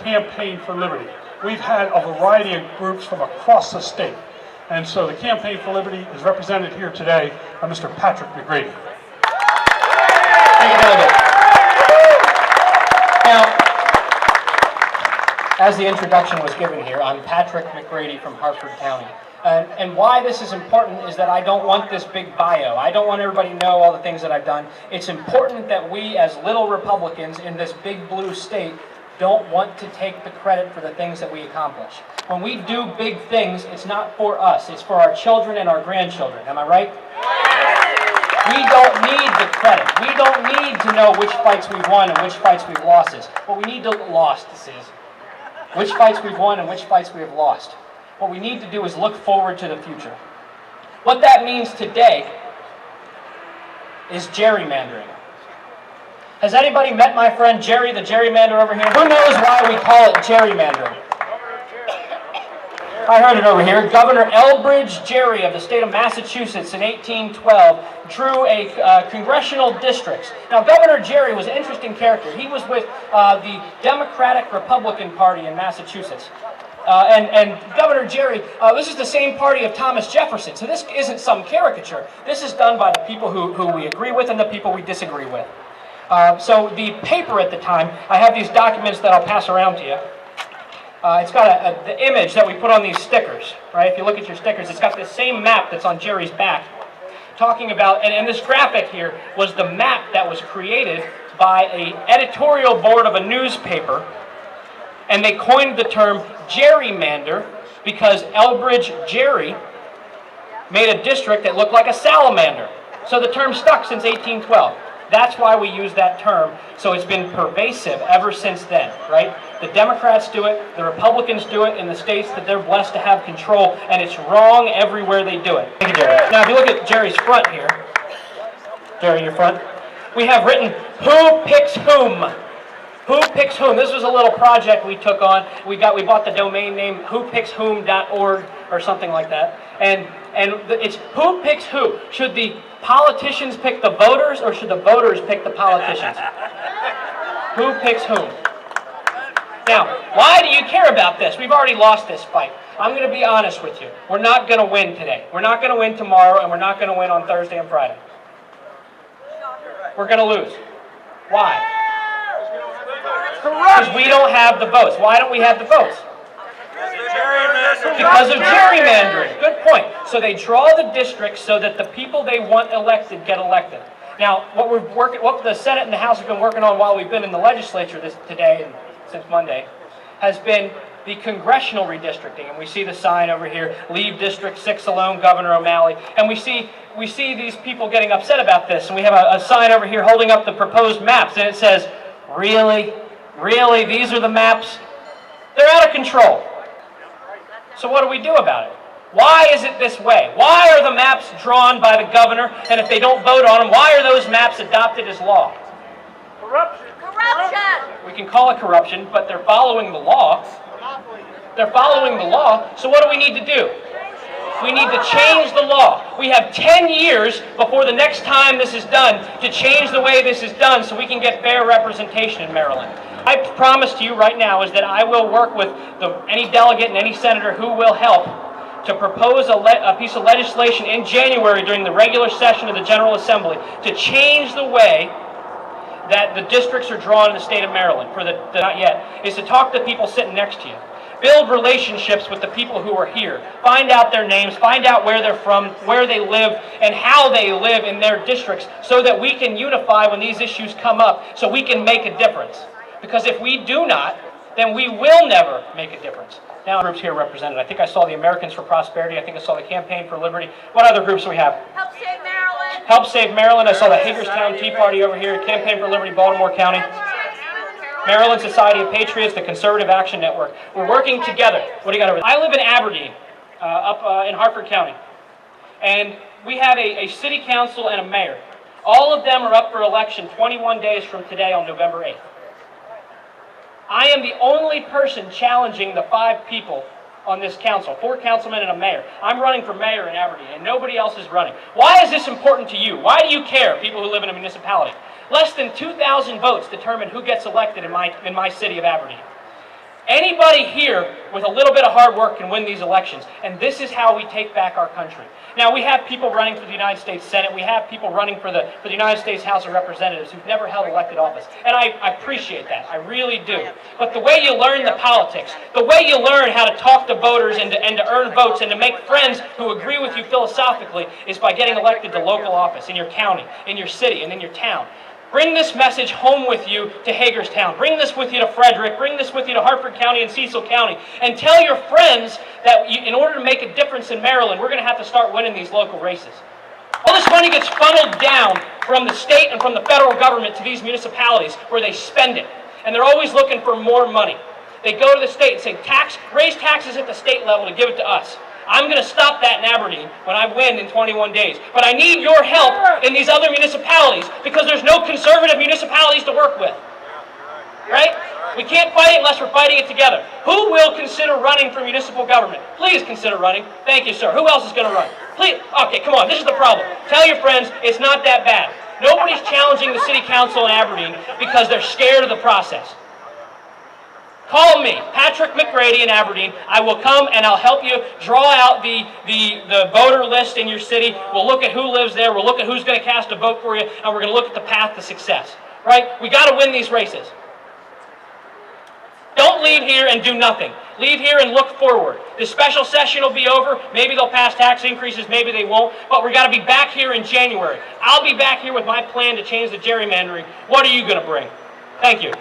Campaign for Liberty. We've had a variety of groups from across the state. And so the Campaign for Liberty is represented here today by Mr. Patrick McGrady. Thank you, Delegate. Now, as the introduction was given here, I'm Patrick McGrady from Harford County. And why this is important is that I don't want this big bio. I don't want everybody to know all the things that I've done. It's important that we, as little Republicans in this big blue state, don't want to take the credit for the things that we accomplish. When we do big things, it's not for us. It's for our children and our grandchildren. Am I right? We don't need the credit. We don't need to know which fights we've won and which fights we've lost. What we need to lost is which fights we've won and which fights we have lost. What we need to do is look forward to the future. What that means today is gerrymandering. Has anybody met my friend Jerry, the gerrymander over here? Who knows why we call it gerrymandering? I heard it over here. Governor Elbridge Gerry of the state of Massachusetts in 1812 drew a congressional districts. Now, Governor Gerry was an interesting character. He was with the Democratic-Republican Party in Massachusetts. And Governor Gerry, this is the same party of Thomas Jefferson. So this isn't some caricature. This is done by the people who we agree with and the people we disagree with. So the paper at the time, I have these documents that I'll pass around to you. It's got the image that we put on these stickers, right? If you look at your stickers, it's got the same map that's on Jerry's back, talking about, and this graphic here was the map that was created by an editorial board of a newspaper, and they coined the term gerrymander because Elbridge Gerry made a district that looked like a salamander. So the term stuck since 1812. That's why we use that term. So it's been pervasive ever since then, right? The Democrats do it, the Republicans do it in the states that they're blessed to have control, and it's wrong everywhere they do it. Thank you, Jerry. Now, if you look at Jerry's front here, Jerry, your front, we have written, who picks whom? Who picks whom? This was a little project we took on. We bought the domain name whopickswhom.org or something like that. And it's who picks who? Should the politicians pick the voters or should the voters pick the politicians? Who picks whom? Now, why do you care about this? We've already lost this fight. I'm going to be honest with you. We're not going to win today. We're not going to win tomorrow, and we're not going to win on Thursday and Friday. We're going to lose. Why? Because we don't have the votes. Why don't we have the votes? Because of gerrymandering. Good point. So they draw the districts so that the people they want elected get elected. Now, what the Senate and the House have been working on while we've been in the legislature today and since Monday, has been the congressional redistricting. And we see the sign over here, leave District 6 alone, Governor O'Malley. And we see these people getting upset about this. And we have a sign over here holding up the proposed maps. And it says, really? Really? These are the maps? They're out of control. So what do we do about it? Why is it this way? Why are the maps drawn by the governor? And if they don't vote on them, why are those maps adopted as law? Corruption. We can call it corruption, but they're following the law. They're following the law, so what do we need to do? We need to change the law. We have 10 years before the next time this is done to change the way this is done so we can get fair representation in Maryland. I promise to you right now is that I will work with any delegate and any senator who will help to propose a piece of legislation in January during the regular session of the General Assembly to change the way that the districts are drawn in the state of Maryland, not yet, is to talk to people sitting next to you. Build relationships with the people who are here. Find out their names, find out where they're from, where they live, and how they live in their districts so that we can unify when these issues come up so we can make a difference. Because if we do not, then we will never make a difference. Now, groups here represented. I think I saw the Americans for Prosperity. I think I saw the Campaign for Liberty. What other groups do we have? Help Save Maryland. Help Save Maryland. I saw the Hagerstown Tea Party over here. Campaign for Liberty, Baltimore County. Maryland Society of Patriots, the Conservative Action Network. We're working together. What do you got over there? I live in Aberdeen, up in Harford County. And we have a city council and a mayor. All of them are up for election 21 days from today on November 8th. I am the only person challenging the 5 people on this council, 4 councilmen and a mayor. I'm running for mayor in Aberdeen, and nobody else is running. Why is this important to you? Why do you care, people who live in a municipality? Less than 2,000 votes determine who gets elected in my city of Aberdeen. Anybody here with a little bit of hard work can win these elections, and this is how we take back our country. Now, we have people running for the United States Senate, we have people running for the United States House of Representatives who've never held elected office, and I appreciate that, I really do. But the way you learn the politics, the way you learn how to talk to voters and to earn votes and to make friends who agree with you philosophically is by getting elected to local office in your county, in your city, and in your town. Bring this message home with you to Hagerstown. Bring this with you to Frederick. Bring this with you to Hartford County and Cecil County. And tell your friends that in order to make a difference in Maryland, we're going to have to start winning these local races. All this money gets funneled down from the state and from the federal government to these municipalities where they spend it. And they're always looking for more money. They go to the state and say, raise taxes at the state level to give it to us. I'm going to stop that in Aberdeen when I win in 21 days. But I need your help in these other municipalities because there's no conservative municipalities to work with. Right? We can't fight it unless we're fighting it together. Who will consider running for municipal government? Please consider running. Thank you, sir. Who else is going to run? Please. Okay, come on. This is the problem. Tell your friends it's not that bad. Nobody's challenging the city council in Aberdeen because they're scared of the process. Call me, Patrick McGrady in Aberdeen. I will come and I'll help you draw out the voter list in your city. We'll look at who lives there. We'll look at who's going to cast a vote for you. And we're going to look at the path to success. Right? We got to win these races. Don't leave here and do nothing. Leave here and look forward. The special session will be over. Maybe they'll pass tax increases. Maybe they won't. But we've got to be back here in January. I'll be back here with my plan to change the gerrymandering. What are you going to bring? Thank you.